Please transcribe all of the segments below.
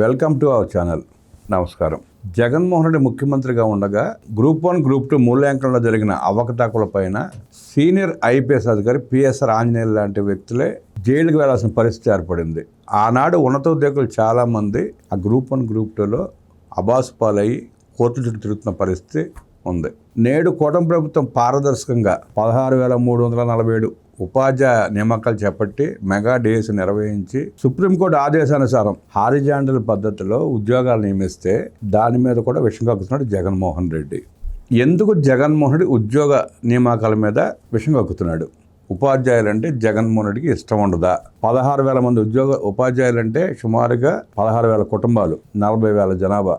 Welcome to our channel. నమస్కారం. జగన్మోహన్ రెడ్డి ముఖ్యమంత్రిగా ఉండగా గ్రూప్ 1, గ్రూప్ 2 మూల్యాంకనంలో జరిగిన అవకతవకలపైన సీనియర్ ఐపీఎస్ అధికారి పిఎస్ఆర్ ఆంజనేయులు లాంటి వ్యక్తులే జైలుకు వెళ్లాల్సిన పరిస్థితి ఏర్పడింది. ఆనాడు ఉన్నతోద్యోగులు చాలామంది ఆ గ్రూప్ 1, గ్రూప్ 2లో అబాసు పాలయ్యి కోర్టుల చుట్టూ తిరుగుతున్న పరిస్థితి ఉంది. నేడు కూటమి ప్రభుత్వం పారదర్శకంగా 16,347 ఉపాధ్యాయ నియామకాలు చేపట్టి మెగా డేస్ నిర్వహించి సుప్రీంకోర్టు ఆదేశానుసారం హారిజాంటల్ పద్ధతిలో ఉద్యోగాలు నియమిస్తే దాని మీద కూడా విషం కక్కుతున్నాడు జగన్మోహన్ రెడ్డి. ఎందుకు జగన్మోహన్ రెడ్డి ఉద్యోగ నియామకాల మీద విషం కక్కుతున్నాడు? ఉపాధ్యాయులంటే జగన్మోహన్ రెడ్డికి ఇష్టం ఉండదా? 16,000 మంది ఉపాధ్యాయులంటే సుమారుగా 16,000 కుటుంబాలు, 40,000 జనాభా.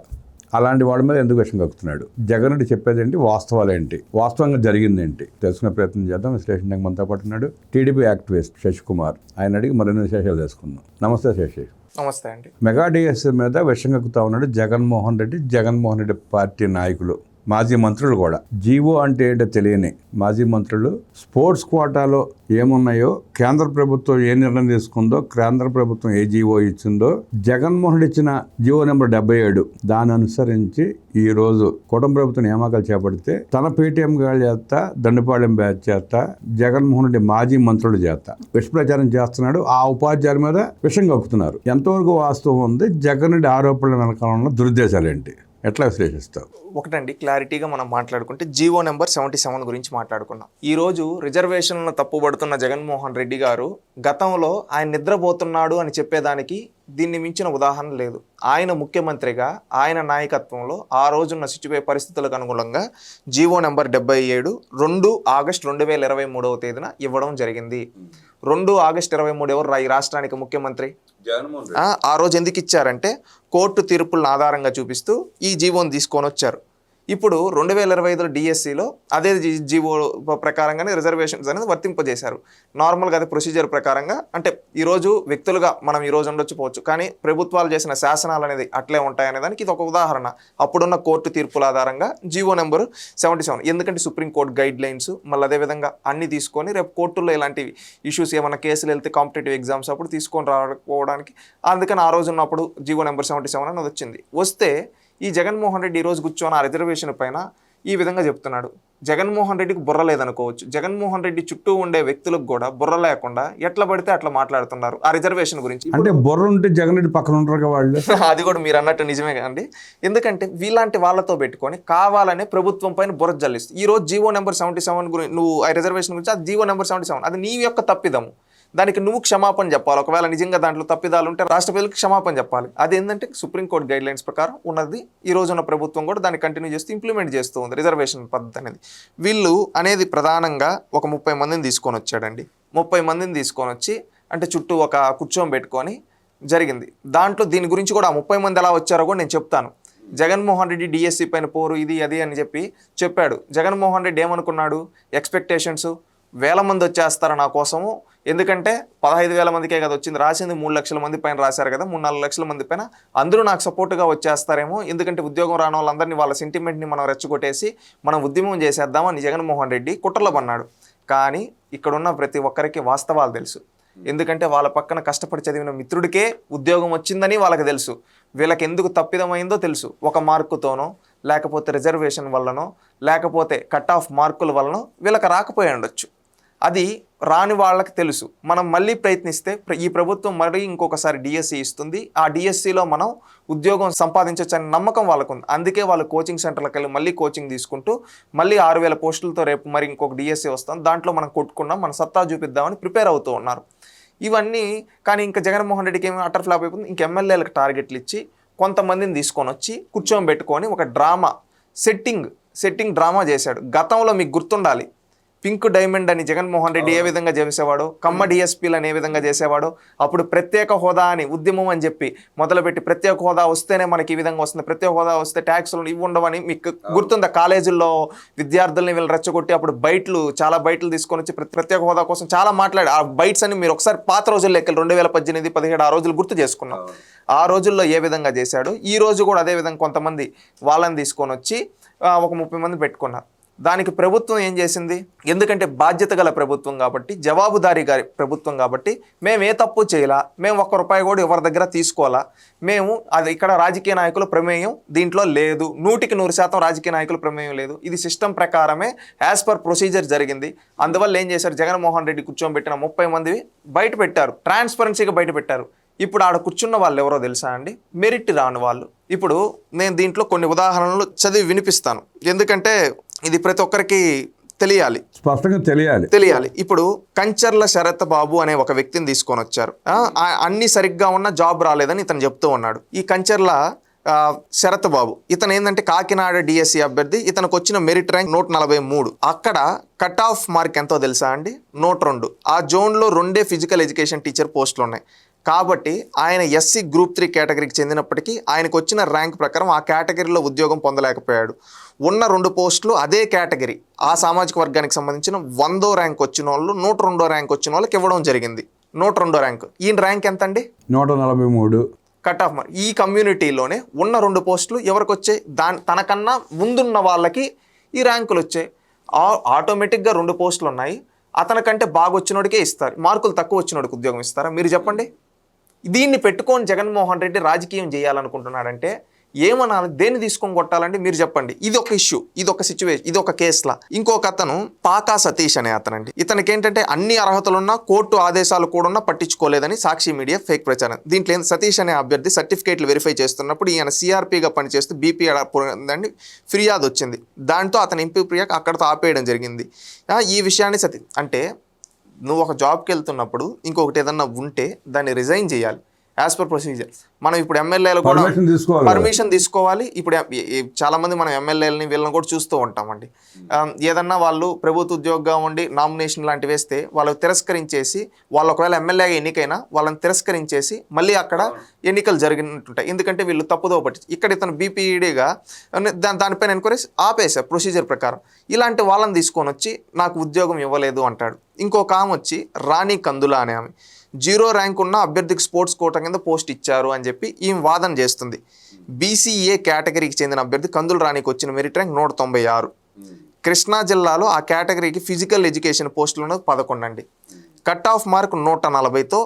అలాంటి వాడి మీద ఎందుకు విషం కక్కుతున్నాడు? జగన్ రెడ్డి చెప్పేది ఏంటి, వాస్తవాలు ఏంటి, వాస్తవంగా జరిగింది ఏంటి తెలుసుకునే ప్రయత్నం చేద్దాం. విశ్లేషణ మనతో పాటు ఉన్నాడు టీడీపీ యాక్టివిస్ట్ శశికుమార్. ఆయన అడిగి మరిన్ని విశేషాలు తెలుసుకుందాం. నమస్తే శశి. నమస్తే అండి. మెగా డిఎస్ మీద విషం కక్కుతా ఉన్నాడు జగన్మోహన్ రెడ్డి పార్టీ నాయకులు, మాజీ మంత్రులు కూడా. జీవో అంటే ఏంటో తెలియని మాజీ మంత్రులు స్పోర్ట్స్ కోటాలో ఏమున్నాయో, కేంద్ర ప్రభుత్వం ఏ నిర్ణయం తీసుకుందో, కేంద్ర ప్రభుత్వం ఏ జీవో ఇచ్చిందో, జగన్మోహన్ రెడ్డి ఇచ్చిన జీవో నెంబర్ 77 దాన్ని అనుసరించి ఈ రోజు కూటమి ప్రభుత్వం నియామకాలు చేపడితే తన పేటీఎం గాళ్ళ చేత, దండుపాళెం బ్యాచ్ చేత, జగన్మోహన్ రెడ్డి మాజీ మంత్రుల చేత విష ప్రచారం చేస్తున్నాడు. ఆ ఉపాధ్యాయుల మీద విషం కక్కుతున్నారు. ఎంతవరకు వాస్తవం ఉంది? జగన్ రెడ్డి ఆరోపణల వెనకాల దురుద్దేశాలు ఏంటి? ఎట్లా విశ్లేషిస్తావు? ఒకటండి, క్లారిటీగా మనం మాట్లాడుకుంటే జీవో నెంబర్ 77 గురించి మాట్లాడుకున్నాం. ఈరోజు రిజర్వేషన్లను తప్పుబడుతున్న జగన్మోహన్ రెడ్డి గారు గతంలో ఆయన నిద్రపోతున్నాడు అని చెప్పేదానికి దీన్ని మించిన ఉదాహరణ లేదు. ఆయన ముఖ్యమంత్రిగా ఆయన నాయకత్వంలో ఆ రోజున్న పరిస్థితులకు అనుగుణంగా జీవో నెంబర్ 77 2 ఆగస్టు 2023వ తేదీన ఇవ్వడం జరిగింది. 2 ఆగస్టు 23 ఎవరు ఈ రాష్ట్రానికి ముఖ్యమంత్రి? ఆ రోజు ఎందుకు ఇచ్చారంటే కోర్టు తీర్పులను ఆధారంగా చూపిస్తూ ఈ జీవోని తీసుకొని వచ్చారు. ఇప్పుడు 2025 డిఎస్సిలో అదే జీవో ప్రకారంగానే రిజర్వేషన్స్ అనేది వర్తింపజేశారు. నార్మల్గా అదే ప్రొసీజర్ ప్రకారంగా, అంటే ఈరోజు వ్యక్తులుగా మనం ఈరోజు ఉండొచ్చుపోవచ్చు, కానీ ప్రభుత్వాలు చేసిన శాసనాలు అనేది అట్లే ఉంటాయనే దానికి ఇది ఒక ఉదాహరణ. అప్పుడున్న కోర్టు తీర్పుల ఆధారంగా జీవో నెంబర్ 77, ఎందుకంటే సుప్రీంకోర్టు గైడ్ లైన్స్ మళ్ళీ అదేవిధంగా అన్ని తీసుకొని రేపు కోర్టుల్లో ఇలాంటి ఇష్యూస్ ఏమైనా కేసులు వెళ్తే కాంపిటేటివ్ ఎగ్జామ్స్ అప్పుడు తీసుకొని రాకపోవడానికి, అందుకని ఆ రోజు ఉన్నప్పుడు జీవో నెంబర్ 77 అనేది వచ్చింది. వస్తే ఈ జగన్మోహన్ రెడ్డి ఈరోజు కూర్చొని ఆ రిజర్వేషన్ పైన ఈ విధంగా చెప్తున్నాడు. జగన్మోహన్ రెడ్డికి బుర్ర లేదనుకోవచ్చు. జగన్మోహన్ రెడ్డి చుట్టూ ఉండే వ్యక్తులకు కూడా బుర్ర లేకుండా ఎట్లా పడితే అట్లా మాట్లాడుతున్నారు ఆ రిజర్వేషన్ గురించి. అంటే బుర్ర ఉంటే జగన్ రెడ్డి పక్కన ఉంటారు వాళ్ళు. అది కూడా మీరు అన్నట్టు నిజమే కదండి. ఎందుకంటే వీలాంటి వాళ్ళతో పెట్టుకొని కావాలనే ప్రభుత్వం పైన బుర్ర జల్లిస్తుంది. ఈ రోజు జీవో నెంబర్ 77 గురించి నువ్వు ఆ రిజర్వేషన్ గురించి, ఆ జీవో నెంబర్ 77 అది నీ యొక్క తప్పిదము. దానికి నువ్వు క్షమాపణ చెప్పాలి. ఒకవేళ నిజంగా దాంట్లో తప్పిదాలు ఉంటే రాష్ట్ర ప్రజలకు క్షమాపణ చెప్పాలి. అదేంటంటే సుప్రీంకోర్టు గైడ్ లైన్స్ ప్రకారం ఉన్నది. ఈ రోజున్న ప్రభుత్వం కూడా దాన్ని కంటిన్యూ చేస్తూ ఇంప్లిమెంట్ చేస్తూ ఉంది రిజర్వేషన్ పద్ధతి అనేది. వీళ్ళు అనేది ప్రధానంగా ఒక 30 మందిని తీసుకొని వచ్చాడండి. 30 మందిని తీసుకొని వచ్చి అంటే చుట్టూ ఒక కూర్చోబెట్టుకొని జరిగింది. దాంట్లో దీని గురించి కూడా ఆ 30 మంది ఎలా వచ్చారో కూడా నేను చెప్తాను. జగన్మోహన్ రెడ్డి డిఎస్సి పైన పోరు ఇది అది అని చెప్పాడు. జగన్మోహన్ రెడ్డి ఏమనుకున్నాడు? ఎక్స్పెక్టేషన్స్ 1000 మంది వచ్చేస్తారు నా కోసము, ఎందుకంటే 15,000 మందికే కదా వచ్చింది, రాసింది 3 లక్షల మంది పైన రాశారు కదా, 3-4 లక్షల మంది పైన అందరూ నాకు సపోర్ట్గా వచ్చేస్తారేమో, ఎందుకంటే ఉద్యోగం రాని వాళ్ళందరినీ వాళ్ళ సెంటిమెంట్ని మనం రెచ్చగొట్టేసి మనం ఉద్యమం చేసేద్దామని జగన్మోహన్ రెడ్డి కుట్రలో పన్నాడు. కానీ ఇక్కడున్న ప్రతి ఒక్కరికి వాస్తవాలు తెలుసు. ఎందుకంటే వాళ్ళ పక్కన కష్టపడి చదివిన మిత్రుడికే ఉద్యోగం వచ్చిందని వాళ్ళకి తెలుసు. వీళ్ళకి ఎందుకు తప్పిదమైందో తెలుసు. ఒక మార్కుతోనో, లేకపోతే రిజర్వేషన్ వల్లనో, లేకపోతే కట్ ఆఫ్ మార్కుల వల్లనో వీళ్ళకి రాకపోయి ఉండొచ్చు. అది రాని వాళ్ళకి తెలుసు. మనం మళ్ళీ ప్రయత్నిస్తే ఈ ప్రభుత్వం మళ్ళీ ఇంకొకసారి డిఎస్సి ఇస్తుంది. ఆ డిఎస్సిలో మనం ఉద్యోగం సంపాదించవచ్చు అనే నమ్మకం వాళ్ళకు ఉంది. అందుకే వాళ్ళు కోచింగ్ సెంటర్లకు వెళ్ళి మళ్ళీ కోచింగ్ తీసుకుంటూ మళ్ళీ 6,000 పోస్టులతో రేపు మరి ఇంకొక డిఎస్సి వస్తాం, దాంట్లో మనం కొట్టుకున్నాం, మన సత్తా చూపిద్దామని ప్రిపేర్ అవుతూ ఉన్నారు. ఇవన్నీ కానీ ఇంకా జగన్మోహన్ రెడ్డికి ఏమి అటర్ ఫ్లాప్ అయిపోతుంది. ఇంక ఎమ్మెల్యేలకు టార్గెట్లు ఇచ్చి కొంతమందిని తీసుకొని వచ్చి కూర్చోబెట్టుకొని ఒక డ్రామా సెట్టింగ్ డ్రామా చేశాడు. గతంలో మీకు గుర్తుండాలి, పింక్ డైమండ్ అని జగన్మోహన్ రెడ్డి ఏ విధంగా చేసేవాడో, కమ్మ డిఎస్పీలను ఏ విధంగా చేసేవాడో, అప్పుడు ప్రత్యేక హోదా అని ఉద్యమం అని చెప్పి మొదలుపెట్టి ప్రత్యేక హోదా వస్తేనే మనకి ఈ విధంగా వస్తుంది, ప్రత్యేక హోదా వస్తే ట్యాక్సులు ఇవి ఉండవని మీకు గుర్తుందా? కాలేజీల్లో విద్యార్థుల్ని వీళ్ళు రెచ్చగొట్టి అప్పుడు చాలా బయటలు తీసుకొని వచ్చి ప్రత్యేక హోదా కోసం చాలా మాట్లాడి ఆ బైట్స్ అని మీరు ఒకసారి పాత రోజుల్లో లెక్కలు 2018, 17 ఆ రోజులు గుర్తు చేసుకున్నాం. ఆ రోజుల్లో ఏ విధంగా చేశాడు, ఈ రోజు కూడా అదే విధంగా కొంతమంది వాళ్ళని తీసుకొని వచ్చి ఒక 30 మంది పెట్టుకున్నారు. దానికి ప్రభుత్వం ఏం చేసింది? ఎందుకంటే బాధ్యత గల ప్రభుత్వం కాబట్టి, జవాబుదారీ గారి ప్రభుత్వం కాబట్టి, మేము ఏ తప్పు చేయాలా, మేము ₹1 కూడా ఎవరి దగ్గర తీసుకోవాలా, మేము అది ఇక్కడ రాజకీయ నాయకుల ప్రమేయం దీంట్లో లేదు, 100% రాజకీయ నాయకుల ప్రమేయం లేదు, ఇది సిస్టమ్ ప్రకారమే యాజ్ పర్ ప్రొసీజర్ జరిగింది. అందువల్ల ఏం చేశారు, జగన్మోహన్ రెడ్డి కూర్చోబెట్టిన 30 మంది బయట పెట్టారు, ట్రాన్స్పరెన్సీగా బయట పెట్టారు. ఇప్పుడు ఆడ కూర్చున్న వాళ్ళు ఎవరో తెలుసా అండి? మెరిట్ రాని వాళ్ళు. ఇప్పుడు నేను దీంట్లో కొన్ని ఉదాహరణలు చదివి వినిపిస్తాను, ఎందుకంటే ఇది ప్రతి ఒక్కరికి తెలియాలి, స్పష్టంగా తెలియాలి. ఇప్పుడు కంచర్ల శరత్ బాబు అనే ఒక వ్యక్తిని తీసుకొని వచ్చారు. అన్ని సరిగ్గా ఉన్న జాబ్ రాలేదని ఇతను చెప్తూ ఉన్నాడు. ఈ కంచర్ల శరత్ బాబు ఇతను ఏంటంటే కాకినాడ డిఎస్సి అభ్యర్థి. ఇతనికి వచ్చిన మెరిట్ ర్యాంక్ 143. అక్కడ కట్ ఆఫ్ మార్క్ ఎంతో తెలుసా అండి? 102. ఆ జోన్లో 2 ఫిజికల్ ఎడ్యుకేషన్ టీచర్ పోస్టులు ఉన్నాయి. కాబట్టి ఆయన ఎస్సీ గ్రూప్ 3 కేటగిరీకి చెందినప్పటికీ ఆయనకు వచ్చిన ర్యాంక్ ప్రకారం ఆ కేటగిరీలో ఉద్యోగం పొందలేకపోయాడు. ఉన్న 2 పోస్టులు అదే కేటగిరీ ఆ సామాజిక వర్గానికి సంబంధించిన 100వ ర్యాంక్ వచ్చిన వాళ్ళు 102వ ర్యాంక్ వచ్చిన వాళ్ళకి ఇవ్వడం జరిగింది. 102వ ర్యాంక్. ఈయన ర్యాంక్ ఎంత అండి? 143. Cut off mark. ఈ కమ్యూనిటీలోనే ఉన్న 2 పోస్టులు ఎవరికి వచ్చాయి? తనకన్నా ముందున్న వాళ్ళకి ఈ ర్యాంకులు వచ్చాయి. ఆటోమేటిక్గా 2 పోస్టులు ఉన్నాయి, అతనికంటే బాగా వచ్చినోడికే ఇస్తారు, మార్కులు తక్కువ వచ్చినోడికి ఉద్యోగం ఇస్తారా? మీరు చెప్పండి. దీన్ని పెట్టుకొని జగన్మోహన్ రెడ్డి రాజకీయం చేయాలనుకుంటున్నాడంటే ఏమనాలి? దేన్ని తీసుకొని కొట్టాలండి? మీరు చెప్పండి. ఇది ఒక ఇష్యూ, ఇది ఒక సిచ్యువేషన్, ఇది ఒక కేసులా. ఇంకొక అతను పాకా సతీష్ అనే అతనండి. ఇతనికి ఏంటంటే అన్ని అర్హతలున్నా కోర్టు ఆదేశాలు కూడా ఉన్నా పట్టించుకోలేదని సాక్షి మీడియా ఫేక్ ప్రచారం. దీంట్లో సతీష్ అనే అభ్యర్థి సర్టిఫికేట్లు వెరిఫై చేస్తున్నప్పుడు ఈయన సిఆర్పీగా పనిచేస్తూ బీపీ దండి ఫిర్యాదు వచ్చింది. దాంతో అతని ఎంపీ ప్రియాకు అక్కడితో ఆపేయడం జరిగింది. ఈ విషయాన్ని అంటే నువ్వు ఒక జాబ్కి వెళ్తున్నప్పుడు ఇంకొకటి ఏదన్నా ఉంటే దాన్ని రిజైన్ చేయాలి యాజ్ పర్ ప్రొసీజర్. మనం ఇప్పుడు ఎమ్మెల్యేలు కూడా పర్మిషన్ తీసుకోవాలి. ఇప్పుడు చాలా మంది మనం ఎమ్మెల్యేలని వీళ్ళని కూడా చూస్తూ ఉంటామండి. ఏదన్నా వాళ్ళు ప్రభుత్వ ఉద్యోగంగా ఉండి నామినేషన్ లాంటివి వేస్తే వాళ్ళు తిరస్కరించేసి, వాళ్ళు ఒకవేళ ఎమ్మెల్యేగా ఎన్నికైనా వాళ్ళని తిరస్కరించేసి మళ్ళీ అక్కడ ఎన్నికలు జరిగినట్టుంటాయి. ఎందుకంటే వీళ్ళు తప్పుదో పట్టి ఇక్కడ ఇతను బీపీఈడీగా దానిపైన ఎన్క్వైరీ ఆపేశారు ప్రొసీజర్ ప్రకారం. ఇలాంటి వాళ్ళని తీసుకొని వచ్చి నాకు ఉద్యోగం ఇవ్వలేదు అంటాడు. ఇంకొక ఆమె వచ్చి రాణి కందుల అనే ఆమె 0 ర్యాంక్ ఉన్న అభ్యర్థికి స్పోర్ట్స్ కోటా కింద పోస్ట్ ఇచ్చారు అని చెప్పి ఈమె వాదన చేస్తుంది. బీసీఏ కేటగిరీకి చెందిన అభ్యర్థి కందుల రాణికి వచ్చిన మెరిట్ ర్యాంక్ 196. కృష్ణా జిల్లాలో ఆ కేటగిరీకి ఫిజికల్ ఎడ్యుకేషన్ పోస్టులు ఉన్నది 11 అండి. కట్ ఆఫ్ మార్క్ 140తో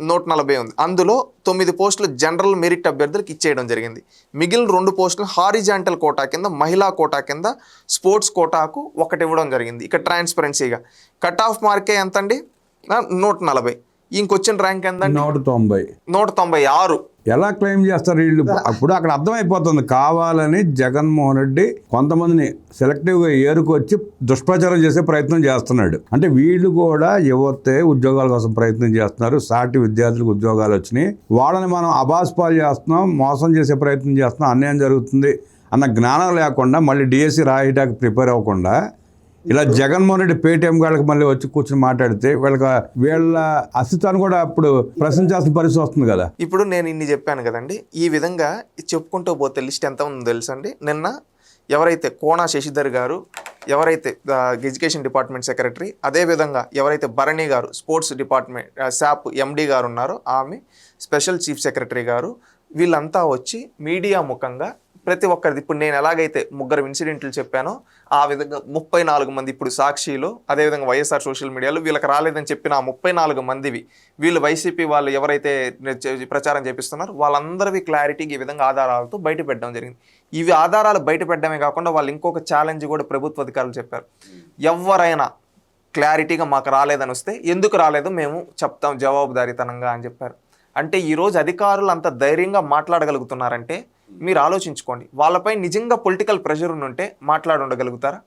140 ఉంది. అందులో 9 పోస్టులు జనరల్ మెరిట్ అభ్యర్థులకు ఇచ్చేయడం జరిగింది. మిగిలిన 2 పోస్టులు హారిజాంటల్ కోటా కింద, మహిళా కోటా కింద స్పోర్ట్స్ కోటాకు ఒకటి ఇవ్వడం జరిగింది. ఇక్కడ ట్రాన్స్పరెన్సీగా కట్ ఆఫ్ మార్కే ఎంత అండి? 140. ఇంకొచ్చిన ర్యాంక్ ఎంత? 196. ఎలా క్లెయిమ్ చేస్తారు వీళ్ళు? అప్పుడు అక్కడ అర్థమైపోతుంది, కావాలని జగన్మోహన్ రెడ్డి కొంతమందిని సెలెక్టివ్గా ఏరుకొచ్చి దుష్ప్రచారం చేసే ప్రయత్నం చేస్తున్నాడు. అంటే వీళ్ళు కూడా యువతే ఉద్యోగాల కోసం ప్రయత్నం చేస్తున్నారు. సాటి విద్యార్థులకు ఉద్యోగాలు వచ్చినాయి, వాళ్ళని మనం అబాస్పాలు చేస్తున్నాం, మోసం చేసే ప్రయత్నం చేస్తున్నాం, అన్యాయం జరుగుతుంది అన్న జ్ఞానం లేకుండా మళ్ళీ డిఎస్సి రాయటానికి ప్రిపేర్ అవ్వకుండా ఇలా జగన్మోహన్ రెడ్డి పేటీఎం గాళ్ళకి మళ్ళీ వచ్చి కూర్చొని మాట్లాడితే వీళ్ళ అస్తిత్వాన్ని కూడా అప్పుడు ప్రశ్నించాల్సిన పరిస్థితి వస్తుంది కదా. ఇప్పుడు నేను ఇన్ని చెప్పాను కదండి, ఈ విధంగా చెప్పుకుంటూ పోతే లిస్ట్ ఎంత ఉందో తెలుసండి. నిన్న ఎవరైతే కోనా శశిధర్ గారు, ఎవరైతే ఎడ్యుకేషన్ డిపార్ట్మెంట్ సెక్రటరీ, అదేవిధంగా ఎవరైతే Bharani garu sports department SAAP ఎండి గారు ఉన్నారో ఆమె, స్పెషల్ చీఫ్ సెక్రటరీ గారు, వీళ్ళంతా వచ్చి మీడియా ముఖంగా ప్రతి ఒక్కరిది, ఇప్పుడు నేను ఎలాగైతే 3 ఇన్సిడెంట్లు చెప్పానో ఆ విధంగా 34 మంది ఇప్పుడు సాక్షిలో, అదేవిధంగా వైఎస్ఆర్ సోషల్ మీడియాలో వీళ్ళకి రాలేదని చెప్పిన ఆ 34 మందివి వీళ్ళు వైసీపీ వాళ్ళు ఎవరైతే ప్రచారం చేపిస్తున్నారో వాళ్ళందరివి క్లారిటీకి ఈ విధంగా ఆధారాలతో బయట పెట్టడం జరిగింది. ఇవి ఆధారాలు బయట పెట్టడమే కాకుండా వాళ్ళు ఇంకొక ఛాలెంజ్ కూడా ప్రభుత్వ అధికారులు చెప్పారు. ఎవరైనా క్లారిటీగా మాకు రాలేదని వస్తే ఎందుకు రాలేదో మేము చెప్తాం జవాబుదారీతనంగా అని చెప్పారు. అంటే ఈరోజు అధికారులు అంత ధైర్యంగా మాట్లాడగలుగుతున్నారంటే మీరు ఆలోచించుకోండి, వాళ్ళపై నిజంగా పొలిటికల్ ప్రెషర్ ఉంటే ఉండగలుగుతారా?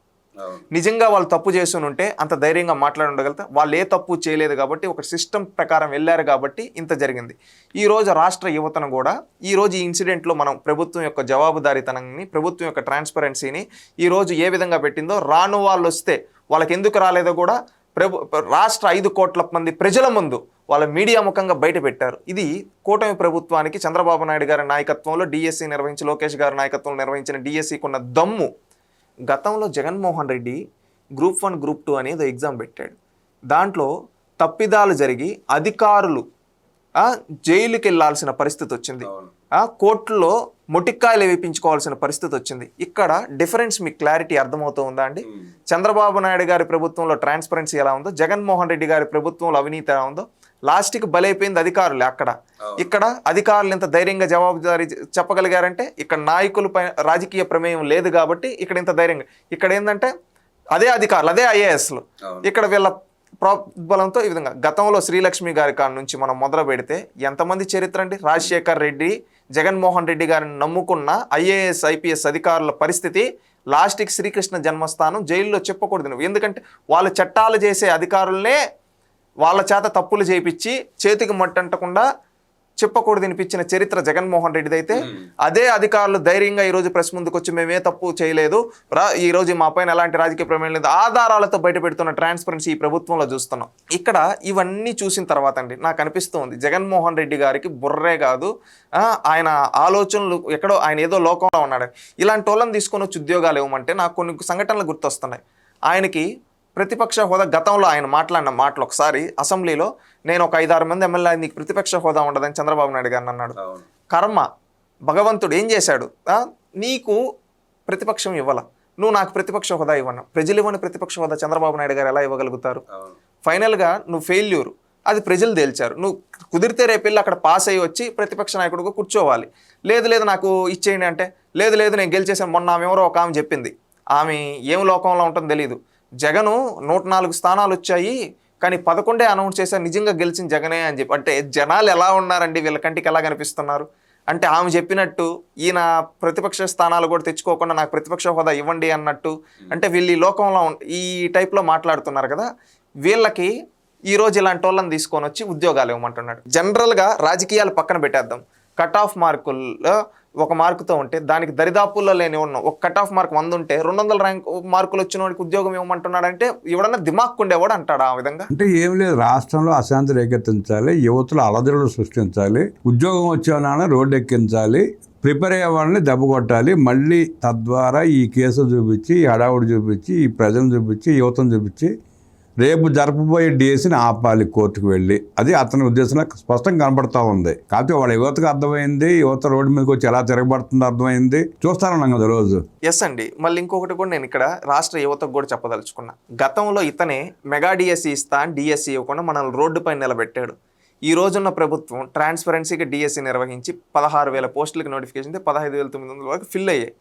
నిజంగా వాళ్ళు తప్పు చేస్తుంటే అంత ధైర్యంగా ఉండగలుగుతారు? వాళ్ళు ఏ తప్పు చేయలేదు కాబట్టి ఒక సిస్టమ్ ప్రకారం వెళ్ళారు కాబట్టి ఇంత జరిగింది. ఈరోజు రాష్ట్ర యువతను కూడా ఈరోజు ఈ ఇన్సిడెంట్లో మనం ప్రభుత్వం యొక్క జవాబుదారీతనాన్ని, ప్రభుత్వం యొక్క ట్రాన్స్పరెన్సీని ఈరోజు ఏ విధంగా పెట్టిందో, రాను వాళ్ళు వస్తే వాళ్ళకి ఎందుకు రాలేదో కూడా రాష్ట్ర 5 కోట్ల మంది ప్రజల ముందు వాళ్ళ మీడియా ముఖంగా బయట పెట్టారు. ఇది కూటమి ప్రభుత్వానికి చంద్రబాబు నాయుడు గారి నాయకత్వంలో డిఎస్సి నిర్వహించి, లోకేష్ గారి నాయకత్వంలో నిర్వహించిన డిఎస్సికి ఉన్న దమ్ము. గతంలో జగన్మోహన్ రెడ్డి గ్రూప్ 1 గ్రూప్ 2 అనేది ఎగ్జామ్ పెట్టాడు. దాంట్లో తప్పిదాలు జరిగి అధికారులు జైలుకి వెళ్ళాల్సిన పరిస్థితి వచ్చింది. కోర్టులో మొటిక్కాయలు వేయించుకోవాల్సిన పరిస్థితి వచ్చింది. ఇక్కడ డిఫరెన్స్ మీకు క్లారిటీ అర్థమవుతూ ఉందా అండి? చంద్రబాబు నాయుడు గారి ప్రభుత్వంలో ట్రాన్స్పరెన్సీ ఎలా ఉందో, జగన్మోహన్ రెడ్డి గారి ప్రభుత్వంలో అవినీతి ఎలా ఉందో, లాస్ట్కి బలైపోయింది అధికారులు. ఇక్కడ అధికారులు ఇంత ధైర్యంగా జవాబుదారీ చెప్పగలిగారంటే ఇక్కడ నాయకులపై రాజకీయ ప్రమేయం లేదు కాబట్టి ఇక్కడ ఇంత ధైర్యంగా. ఇక్కడ ఏంటంటే అదే అధికారులు, అదే ఐఏఎస్లు, ఇక్కడ వీళ్ళ ప్రోద్బలంతో ఈ విధంగా. గతంలో శ్రీలక్ష్మి గారి కాడ నుంచి మనం మొదలు పెడితే ఎంతమంది చరిత్ర అండి? రాజశేఖర్ రెడ్డి, జగన్మోహన్ రెడ్డి గారిని నమ్ముకున్న ఐఏఎస్ ఐపీఎస్ అధికారుల పరిస్థితి లాస్ట్కి శ్రీకృష్ణ జన్మస్థానం జైల్లో చెప్పకూడదు నువ్వు. ఎందుకంటే వాళ్ళు చట్టాలు చేసే అధికారులనే వాళ్ళ చేత తప్పులు చేయించి చేతికి మట్టంటకుండా చెప్పకూడదు అనిపించిన చరిత్ర జగన్మోహన్ రెడ్డిదైతే, అదే అధికారులు ధైర్యంగా ఈరోజు ప్రెస్ ముందుకు వచ్చి మేమే తప్పు చేయలేదు, ఈరోజు మా పైన ఎలాంటి రాజకీయ ప్రమేయం లేదు, ఆధారాలతో బయట పెడుతున్న ట్రాన్స్పరెన్సీ ఈ ప్రభుత్వంలో చూస్తున్నాం. ఇక్కడ ఇవన్నీ చూసిన తర్వాత అండి నాకు అనిపిస్తుంది జగన్మోహన్ రెడ్డి గారికి బుర్రే కాదు, ఆయన ఆలోచనలు ఎక్కడో, ఆయన ఏదో లోకంలో ఉన్నాడు. ఇలాంటి వాళ్ళని తీసుకొని వచ్చి ఉద్యోగాలు ఇవ్వమంటే నాకు కొన్ని సంఘటనలు గుర్తొస్తున్నాయి. ఆయనకి ప్రతిపక్ష హోదా, గతంలో ఆయన మాట్లాడిన మాటలు ఒకసారి అసెంబ్లీలో, నేను ఒక 5-6 మంది ఎమ్మెల్యే నీకు ప్రతిపక్ష హోదా ఉండదని చంద్రబాబు నాయుడు గారిని అన్నాడు. కర్మ, భగవంతుడు ఏం చేశాడు? నీకు ప్రతిపక్షం ఇవ్వాల, నువ్వు నాకు ప్రతిపక్ష హోదా ఇవ్వను. ప్రజలు ఇవ్వని ప్రతిపక్ష హోదా చంద్రబాబు నాయుడు గారు ఎలా ఇవ్వగలుగుతారు? ఫైనల్గా నువ్వు ఫెయిల్యూర్, అది ప్రజలు తేల్చారు. నువ్వు కుదిరితే రేపెళ్ళి అక్కడ పాస్ అయ్యి వచ్చి ప్రతిపక్ష నాయకుడిగా కూర్చోవాలి. లేదు నాకు ఇచ్చేయండి అంటే, లేదు నేను గెలిచేసాను. మొన్న ఆమె ఎవరో ఒక ఆమె చెప్పింది, ఆమె ఏం లోకంలో ఉంటుందో తెలియదు, జగను 104 స్థానాలు వచ్చాయి కానీ 11 అనౌన్స్ చేశారు, నిజంగా గెలిచిన జగనే అని చెప్పి. అంటే జనాలు ఎలా ఉన్నారండి, వీళ్ళ కంటికి ఎలా కనిపిస్తున్నారు అంటే, ఆమె చెప్పినట్టు ఈయన ప్రతిపక్ష స్థానాలు కూడా తెచ్చుకోకుండా నాకు ప్రతిపక్ష హోదా ఇవ్వండి అన్నట్టు. అంటే వీళ్ళు ఈ లోకంలో ఈ టైప్లో మాట్లాడుతున్నారు కదా. వీళ్ళకి ఈరోజు ఇలాంటి వాళ్ళని తీసుకొని వచ్చి ఉద్యోగాలు ఇవ్వమంటున్నాడు. జనరల్గా రాజకీయాలు పక్కన పెట్టేద్దాం, కట్ ఆఫ్ మార్కుల్లో 1 మార్కుతో ఉంటే దానికి దరిదాపుల్లో లేని ఉన్నాం. ఒక కట్ ఆఫ్ మార్క్ 100 ఉంటే 200 ర్యాంక్ మార్కులు వచ్చిన వాడికి ఉద్యోగం ఇవ్వమంటున్నాడు అంటే ఎవడన్నా దిమాక్ ఉండేవాడు అంటాడు ఆ విధంగా. అంటే ఏం లేదు, రాష్ట్రంలో అశాంతి రేకెత్తించాలి, యువతలు అలజడులు సృష్టించాలి, ఉద్యోగం వచ్చేవాళ్ళని రోడ్డు ఎక్కించాలి, ప్రిపేర్ అయ్యే వాళ్ళని దెబ్బ కొట్టాలి, మళ్ళీ తద్వారా ఈ కేసులు చూపించి, ఈ హడావుడి చూపించి, ఈ ప్రజలను చూపించి, యువతను చూపించి రేపు జరపబోయే డిఎస్సిని ఆపాలి కోర్టుకు వెళ్ళి. అది అతని ఉద్దేశం స్పష్టంగా కనబడతా ఉంది. కాకపోతే వాళ్ళ యువతకు అర్థమైంది, యువత రోడ్డు మీదకి వచ్చి ఎలా తిరగబడుతుందో అర్థమైంది, చూస్తానన్నాం కదా రోజు. ఎస్ అండి. మళ్ళీ ఇంకొకటి కూడా నేను ఇక్కడ రాష్ట్ర యువతకు కూడా చెప్పదలుచుకున్నా. గతంలో ఇతనే మెగా డిఎస్సి ఇస్తా అని డిఎస్సి ఇవ్వకుండా మనల్ని రోడ్డుపై నిలబెట్టాడు. ఈ రోజున్న ప్రభుత్వం ట్రాన్స్పరెన్సీగా డిఎస్సి నిర్వహించి 16,000 పోస్టులకి నోటిఫికేషన్ 15,900 వరకు ఫిల్ అయ్యాయి.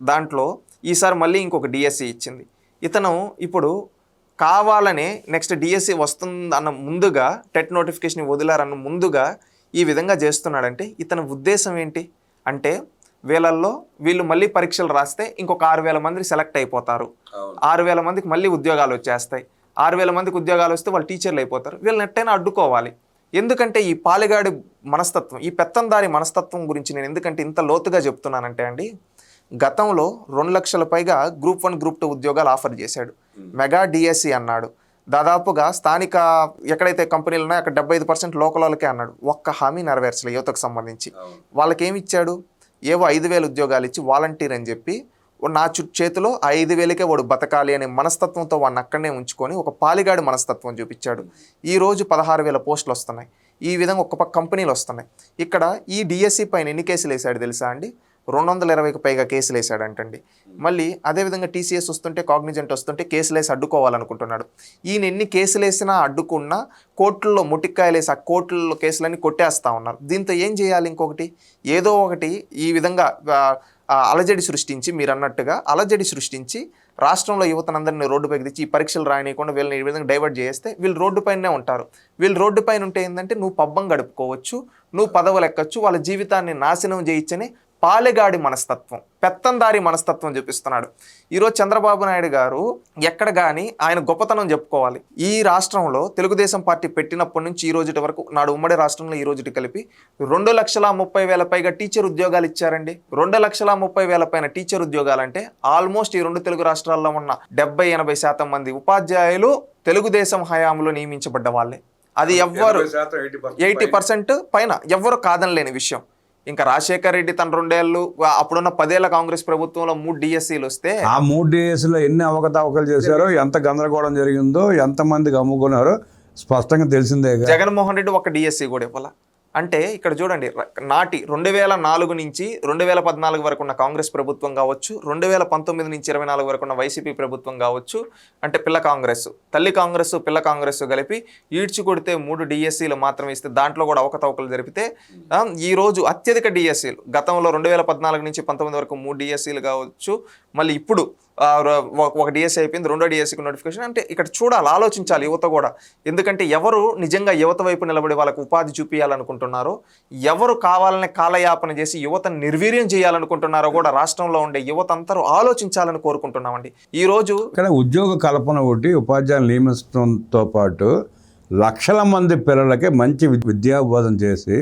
దాంట్లో ఈసారి మళ్ళీ ఇంకొక డిఎస్సి ఇచ్చింది. ఇతను ఇప్పుడు కావాలనే నెక్స్ట్ డిఎస్సి వస్తుందన్న ముందుగా, టెట్ నోటిఫికేషన్ వదిలారన్న ముందుగా ఈ విధంగా చేస్తున్నాడంటే ఇతని ఉద్దేశం ఏంటి అంటే, వీళ్ళు మళ్ళీ పరీక్షలు రాస్తే ఇంకొక 6,000 మంది సెలెక్ట్ అయిపోతారు, 6,000 మందికి మళ్ళీ ఉద్యోగాలు వచ్చేస్తాయి, 6,000 మందికి ఉద్యోగాలు వస్తే వాళ్ళు టీచర్లు అయిపోతారు. వీళ్ళని ఎట్టైనా అడ్డుకోవాలి. ఎందుకంటే ఈ పాలెగాడి మనస్తత్వం, ఈ పెత్తందారి మనస్తత్వం గురించి నేను ఎందుకంటే ఇంత లోతుగా చెప్తున్నానంటే అండి, గతంలో 2 లక్షల పైగా గ్రూప్ 1 గ్రూప్ 2 ఉద్యోగాలు ఆఫర్ చేశాడు. మెగా డిఎస్సి అన్నాడు, దాదాపుగా స్థానిక ఎక్కడైతే కంపెనీలు ఉన్నాయో అక్కడ 75% లోకల్ వాళ్ళకే అన్నాడు. ఒక్క హామీ నెరవేర్చలే యువతకు సంబంధించి. వాళ్ళకి ఏమి ఇచ్చాడు? ఏవో 5,000 ఉద్యోగాలు ఇచ్చి వాలంటీర్ అని చెప్పి నా చేతిలో 5,000కే వాడు బతకాలి అనే మనస్తత్వంతో వాడిని అక్కడనే ఉంచుకొని ఒక పాలిగాడి మనస్తత్వం చూపించాడు. ఈరోజు 16,000 పోస్టులు వస్తున్నాయి. ఈ విధంగా ఒక పక్క కంపెనీలు వస్తున్నాయి. ఇక్కడ ఈ డిఎస్సి పైన ఎన్ని కేసులు వేశాడు తెలుసా అండి? 220కి పైగా కేసులు వేసాడంటండి. మళ్ళీ అదేవిధంగా టీసీఎస్ వస్తుంటే, కాగ్నిజెంట్ వస్తుంటే కేసులు వేసి అడ్డుకోవాలనుకుంటున్నాడు. ఈయన ఎన్ని కేసులు వేసినా అడ్డుకున్నా కోర్టుల్లో ముటిక్కాయలు వేసి ఆ కోర్టుల్లో కేసులన్నీ కొట్టేస్తూ ఉన్నారు. దీంతో ఏం చేయాలి? ఇంకొకటి ఏదో ఒకటి ఈ విధంగా అలజడి సృష్టించి, మీరు అన్నట్టుగా అలజడి సృష్టించి రాష్ట్రంలో యువతనందరినీ రోడ్డుపైకి తెచ్చి ఈ పరీక్షలు రాయనీయకుండా వీళ్ళని ఈ విధంగా డైవర్ట్ చేస్తే వీళ్ళు రోడ్డుపైనే ఉంటారు. వీళ్ళు రోడ్డుపైన ఉంటే ఏంటంటే నువ్వు పబ్బం గడుపుకోవచ్చు, నువ్వు పదవులు ఎక్కచ్చు, వాళ్ళ జీవితాన్ని నాశనం చేయొచ్చని పాలెగాడి మనస్తత్వం, పెత్తందారి మనస్తత్వం చూపిస్తున్నాడు. ఈరోజు చంద్రబాబు నాయుడు గారు ఎక్కడ కానీ ఆయన గొప్పతనం చెప్పుకోవాలి. ఈ రాష్ట్రంలో తెలుగుదేశం పార్టీ పెట్టినప్పటి నుంచి ఈ రోజుటి వరకు, నాడు ఉమ్మడి రాష్ట్రంలో ఈ రోజుటి కలిపి 2,30,000 పైగా టీచర్ ఉద్యోగాలు ఇచ్చారండి. 2,30,000 పైన టీచర్ ఉద్యోగాలంటే ఆల్మోస్ట్ ఈ 2 తెలుగు రాష్ట్రాల్లో ఉన్న 70-80% మంది ఉపాధ్యాయులు తెలుగుదేశం హయాంలో నియమించబడ్డ వాళ్ళే. అది ఎవ్వరు 80% పైన ఎవ్వరు కాదనలేని విషయం. ఇంకా రాజశేఖర్ రెడ్డి తన 2 ఏళ్ళు, అప్పుడున్న 10 ఏళ్ల కాంగ్రెస్ ప్రభుత్వంలో 3 డిఎస్సీలు వస్తే ఆ 3 డిఎస్సీలో ఎన్ని అవకతవకలు చేశారో, ఎంత గందరగోళం జరిగిందో, ఎంతమందికి అమ్ముకున్నారో స్పష్టంగా తెలిసిందే. జగన్మోహన్ రెడ్డి ఒక డిఎస్సీ కూడా ఇవ్వాల. అంటే ఇక్కడ చూడండి నాటి 2004 నుంచి 2014 వరకు ఉన్న కాంగ్రెస్ ప్రభుత్వం కావచ్చు, 2019 నుంచి 24 వరకు ఉన్న వైసీపీ ప్రభుత్వం కావచ్చు, అంటే పిల్ల కాంగ్రెస్, తల్లి కాంగ్రెస్ పిల్ల కాంగ్రెస్ కలిపి ఈడ్చి కొడితే 3 డిఎస్సీలు మాత్రమే ఇస్తే దాంట్లో కూడా అవకతవకలు జరిపితే ఈ రోజు అత్యధిక డిఎస్సీలు గతంలో 2014 నుంచి 19 వరకు 3 డిఎస్సీలు కావచ్చు, మళ్ళీ ఇప్పుడు ఒక డిఎస్సీ అయిపోయింది, రెండో డిఎస్సీకి నోటిఫికేషన్. అంటే ఇక్కడ చూడాలి, ఆలోచించాలి యువత కూడా. ఎందుకంటే ఎవరు నిజంగా యువత వైపు నిలబడి వాళ్ళకు ఉపాధి చూపించాలనుకుంటున్నారో, ఎవరు కావాలనే కాలయాపన చేసి యువతను నిర్వీర్యం చేయాలనుకుంటున్నారో కూడా రాష్ట్రంలో ఉండే యువత అందరూ ఆలోచించాలని కోరుకుంటున్నామండి. ఈరోజు ఇక్కడ ఉద్యోగ కల్పన ఒకటి, ఉపాధ్యాయులు నియమించడంతో పాటు లక్షల మంది పిల్లలకి మంచి విద్యాబోధన చేసి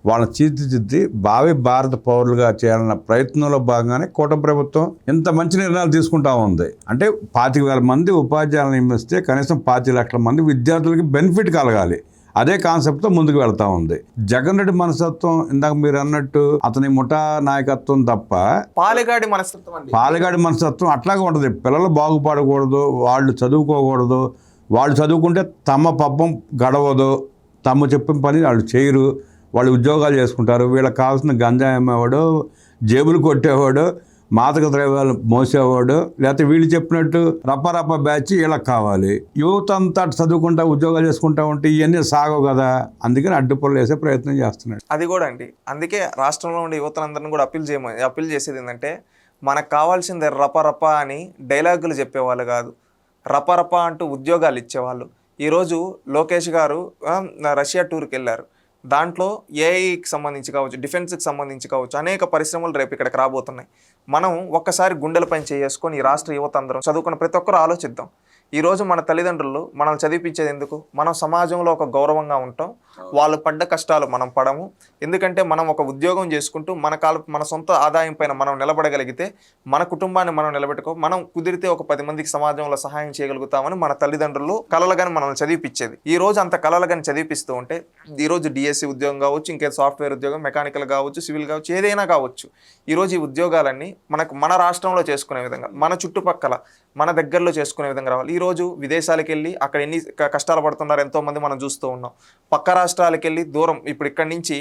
వాళ్ళని తీర్చిదిద్ది భావి భారత పౌరులుగా చేయాలన్న ప్రయత్నంలో భాగంగానే కూటమి ప్రభుత్వం ఇంత మంచి నిర్ణయాలు తీసుకుంటా ఉంది. అంటే 25,000 మంది ఉపాధ్యాయులను నియమిస్తే కనీసం 25 లక్షల మంది విద్యార్థులకి బెనిఫిట్ కలగాలి. అదే కాన్సెప్ట్తో ముందుకు వెళ్తా ఉంది. జగన్ రెడ్డి మనస్తత్వం ఇందాక మీరు అన్నట్టు అతని ముఠా నాయకత్వం తప్ప పాలెగాడి మనస్తత్వం అట్లాగే ఉంటుంది. పిల్లలు బాగుపడకూడదు, వాళ్ళు చదువుకోకూడదు, వాళ్ళు చదువుకుంటే తమ పబ్బం గడవదు, తమ చెప్పిన పని వాళ్ళు చేయరు, వాళ్ళు ఉద్యోగాలు చేసుకుంటారు. వీళ్ళకి కావాల్సిన గంజాయి అమ్మేవాడు, జేబులు కొట్టేవాడు, మాదక ద్రవ్యాలు మోసేవాడు, లేకపోతే వీళ్ళు చెప్పినట్టు రప్ప బ్యాచ్ వీళ్ళకి కావాలి. యువత అంతా చదువుకుంటా ఉద్యోగాలు చేసుకుంటా ఉంటే ఇవన్నీ సాగవు కదా. అందుకని అడ్డుపనులు వేసే ప్రయత్నం చేస్తున్నాడు. అది కూడా అండి. అందుకే రాష్ట్రంలో ఉండే యువతలందరినీ కూడా అప్పీల్ చేసేది ఏంటంటే, మనకు కావాల్సింది రప అని డైలాగులు చెప్పేవాళ్ళు కాదు, రప అంటూ ఉద్యోగాలు ఇచ్చేవాళ్ళు. ఈరోజు లోకేష్ గారు రష్యా టూర్కి వెళ్ళారు. దాంట్లో ఏఐకి సంబంధించి కావచ్చు, డిఫెన్స్కి సంబంధించి కావచ్చు, అనేక పరిశ్రమలు రేపు ఇక్కడికి రాబోతున్నాయి. మనం ఒక్కసారి గుండెలపైన చేసుకొని ఈ రాష్ట్ర యువత అందరం చదువుకున్న ప్రతి ఒక్కరూ ఆలోచిద్దాం. ఈరోజు మన తల్లిదండ్రులు మనల్ని చదివించేది ఎందుకు? మనం సమాజంలో ఒక గౌరవంగా ఉంటాం, వాళ్ళు పడ్డ కష్టాలు మనం పడము. ఎందుకంటే మనం ఒక ఉద్యోగం చేసుకుంటూ మన సొంత ఆదాయం పైన మనం నిలబడగలిగితే మన కుటుంబాన్ని మనం నిలబెట్టుకో, మనం కుదిరితే ఒక 10 మందికి సమాజంలో సహాయం చేయగలుగుతామని మన తల్లిదండ్రులు కలలుగాని మనల్ని చదివిపించేది. ఈ రోజు అంత కలలుగాని చదివిపిస్తూ ఉంటే ఈరోజు డిఎస్సి ఉద్యోగం కావచ్చు, ఇంకే సాఫ్ట్వేర్ ఉద్యోగం, మెకానికల్ కావచ్చు, సివిల్ కావచ్చు, ఏదైనా కావచ్చు. ఈరోజు ఈ ఉద్యోగాలన్నీ మన రాష్ట్రంలో చేసుకునే విధంగా, మన చుట్టుపక్కల మన దగ్గరలో చేసుకునే విధంగా రావాలి. ఈరోజు విదేశాలకు వెళ్ళి అక్కడ ఎన్ని కష్టాలు పడుతున్నారు ఎంతోమంది మనం చూస్తూ ఉన్నాం. పక్క రాష్ట్రాలకు వెళ్ళి దూరం, ఇప్పుడు ఇక్కడి నుంచి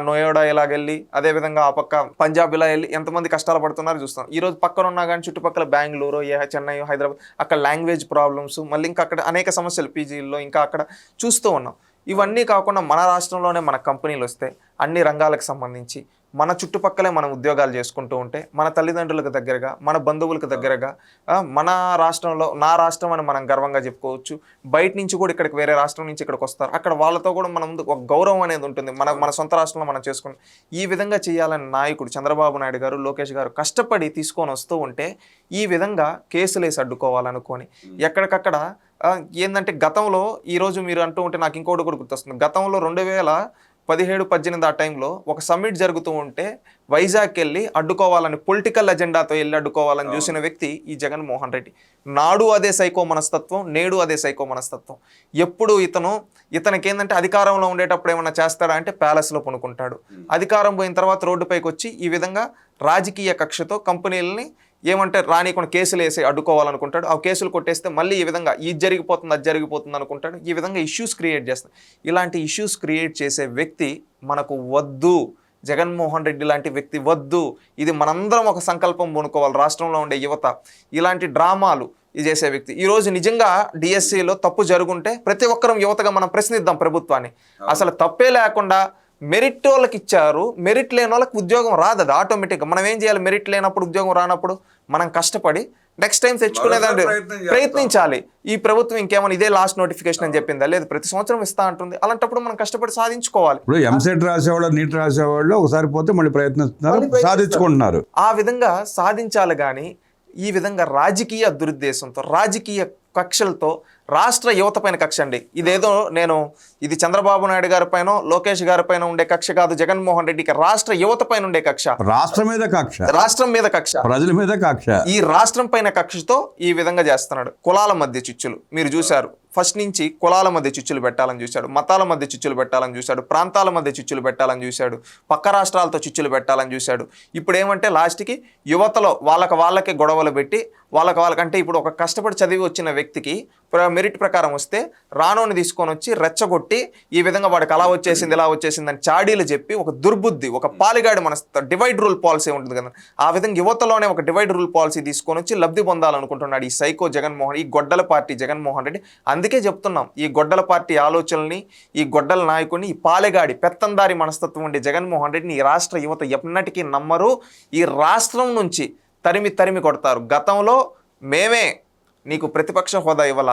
నోయిడా ఇలాగెళ్ళి, అదేవిధంగా ఆ పక్క పంజాబ్ ఇలా వెళ్ళి ఎంతమంది కష్టాలు పడుతున్నారు చూస్తాం. ఈరోజు పక్కన ఉన్నా కానీ చుట్టుపక్కల బెంగళూరు, చెన్నై, హైదరాబాద్, అక్కడ లాంగ్వేజ్ ప్రాబ్లమ్స్, మళ్ళీ ఇంకా అక్కడ అనేక సమస్యలు పీజీల్లో ఇంకా అక్కడ చూస్తూ ఉన్నాం. ఇవన్నీ కాకుండా మన రాష్ట్రంలోనే మన కంపెనీలు వస్తే అన్ని రంగాలకు సంబంధించి మన చుట్టుపక్కలే మనం ఉద్యోగాలు చేసుకుంటూ ఉంటే మన తల్లిదండ్రులకు దగ్గరగా, మన బంధువులకు దగ్గరగా, మన రాష్ట్రంలో నా రాష్ట్రం అని మనం గర్వంగా చెప్పుకోవచ్చు. బయట నుంచి కూడా ఇక్కడికి వేరే రాష్ట్రం నుంచి ఇక్కడికి వస్తారు, అక్కడ వాళ్ళతో కూడా మన ముందు ఒక గౌరవం అనేది ఉంటుంది. మన సొంత రాష్ట్రంలో మనం చేసుకుంటాం. ఈ విధంగా చేయాలని నాయకుడు చంద్రబాబు నాయుడు గారు, లోకేష్ గారు కష్టపడి తీసుకొని వస్తూ ఉంటే ఈ విధంగా కేసులు వేసి అడ్డుకోవాలనుకొని ఎక్కడికక్కడ ఏంటంటే గతంలో ఈరోజు మీరు అంటూ ఉంటే నాకు ఇంకోటి కూడా గుర్తొస్తుంది. గతంలో 2017-18 ఆ టైంలో ఒక సమ్మిట్ జరుగుతూ ఉంటే వైజాగ్కి వెళ్ళి అడ్డుకోవాలని, పొలిటికల్ ఎజెండాతో వెళ్ళి అడ్డుకోవాలని చూసిన వ్యక్తి ఈ జగన్మోహన్ రెడ్డి. నాడు అదే సైకో మనస్తత్వం, నేడు అదే సైకో మనస్తత్వం. ఎప్పుడు ఇతనికి ఏంటంటే అధికారంలో ఉండేటప్పుడు ఏమన్నా చేస్తాడా అంటే ప్యాలెస్లో పనుకుంటాడు. అధికారం పోయిన తర్వాత రోడ్డుపైకి వచ్చి ఈ విధంగా రాజకీయ కక్షతో కంపెనీలని ఏమంటే రానికుండా కేసులు వేసి అడ్డుకోవాలనుకుంటాడు. ఆ కేసులు కొట్టేస్తే మళ్ళీ ఈ విధంగా ఇది జరిగిపోతుంది, అది జరిగిపోతుంది అనుకుంటాడు. ఈ విధంగా ఇష్యూస్ క్రియేట్ చేస్తాడు. ఇలాంటి ఇష్యూస్ క్రియేట్ చేసే వ్యక్తి మనకు వద్దు. జగన్మోహన్ రెడ్డి లాంటి వ్యక్తి వద్దు. ఇది మనందరం ఒక సంకల్పం పూనుకోవాలి. రాష్ట్రంలో ఉండే యువత ఇలాంటి డ్రామాలు ఇది చేసే వ్యక్తి. ఈరోజు నిజంగా డిఎస్సిలో తప్పు జరుగుంటే ప్రతి ఒక్కరం యువతగా మనం ప్రశ్నిద్దాం ప్రభుత్వాన్ని. అసలు తప్పే లేకుండా మెరిట్ వాళ్ళకి ఇచ్చారు, మెరిట్ లేని వాళ్ళకి ఉద్యోగం రాదు. అది ఆటోమేటిక్గా మనం ఏం చేయాలి? మెరిట్ లేనప్పుడు, ఉద్యోగం రానప్పుడు మనం కష్టపడి నెక్స్ట్ టైం తెచ్చుకునేదాన్ని ప్రయత్నించాలి. ఈ ప్రభుత్వం ఇంకేమైనా ఇదే లాస్ట్ నోటిఫికేషన్ అని చెప్పిందా? లేదు, ప్రతి సంవత్సరం ఇస్తా అంటుంది. అలాంటప్పుడు మనం కష్టపడి సాధించుకోవాలి. ఇప్పుడు ఎంసెట్ రాసేవాళ్ళు, నీట్ రాసేవాళ్ళు ఒకసారి పోతే మళ్ళీ ప్రయత్నిస్తున్నారు, సాధించుకుంటున్నారు. ఆ విధంగా సాధించాలి. కానీ ఈ విధంగా రాజకీయ దురుద్దేశంతో, రాజకీయ కక్షలతో రాష్ట్ర యువత పైన కక్ష అండి. ఇదేదో ఇది చంద్రబాబు నాయుడు గారి పైన, లోకేష్ గారి పైన ఉండే కక్ష కాదు. జగన్మోహన్ రెడ్డికి రాష్ట్ర యువత పైన ఉండే కక్ష, రాష్ట్రం మీద కక్ష, ప్రజల మీద కక్ష. ఈ రాష్ట్రం పైన కక్షతో ఈ విధంగా చేస్తున్నాడు. కులాల మధ్య చిచ్చులు మీరు చూశారు. ఫస్ట్ నుంచి కులాల మధ్య చిచ్చులు పెట్టాలని చూశాడు, మతాల మధ్య చిచ్చులు పెట్టాలని చూశాడు, ప్రాంతాల మధ్య చిచ్చులు పెట్టాలని చూశాడు, పక్క రాష్ట్రాలతో చిచ్చులు పెట్టాలని చూశాడు. ఇప్పుడు ఏమంటే లాస్ట్కి యువతలో వాళ్ళకే గొడవలు పెట్టి వాళ్ళకంటే ఇప్పుడు ఒక కష్టపడి చదివి వచ్చిన వ్యక్తికి మెరిట్ ప్రకారం వస్తే రానోని తీసుకొని వచ్చి రెచ్చగొట్టి ఈ విధంగా వాడికి అలా వచ్చేసింది ఇలా వచ్చేసింది అని చాడీలు చెప్పి ఒక దుర్బుద్ధి, ఒక పాలిగాడి మన డివైడ్ రూల్ పాలసీ ఉంటుంది కదా, ఆ విధంగా యువతలోనే ఒక డివైడ్ రూల్ పాలసీ తీసుకొని వచ్చి లబ్ధి పొందాలనుకుంటున్నాడు ఈ సైకో జగన్మోహన్, ఈ గొడ్డల పార్టీ జగన్మోహన్ రెడ్డి. అందుకే చెప్తున్నాం, ఈ గొడ్డల పార్టీ ఆలోచనల్ని, ఈ గొడ్డల నాయకుడిని, ఈ పాలెగాడి పెత్తందారి మనస్తత్వం ఉండే జగన్మోహన్ రెడ్డిని ఈ రాష్ట్ర యువత ఎన్నటికీ నమ్మరు. ఈ రాష్ట్రం నుంచి తరిమి కొడతారు. గతంలో మేమే నీకు ప్రతిపక్ష హోదా ఇవ్వాల,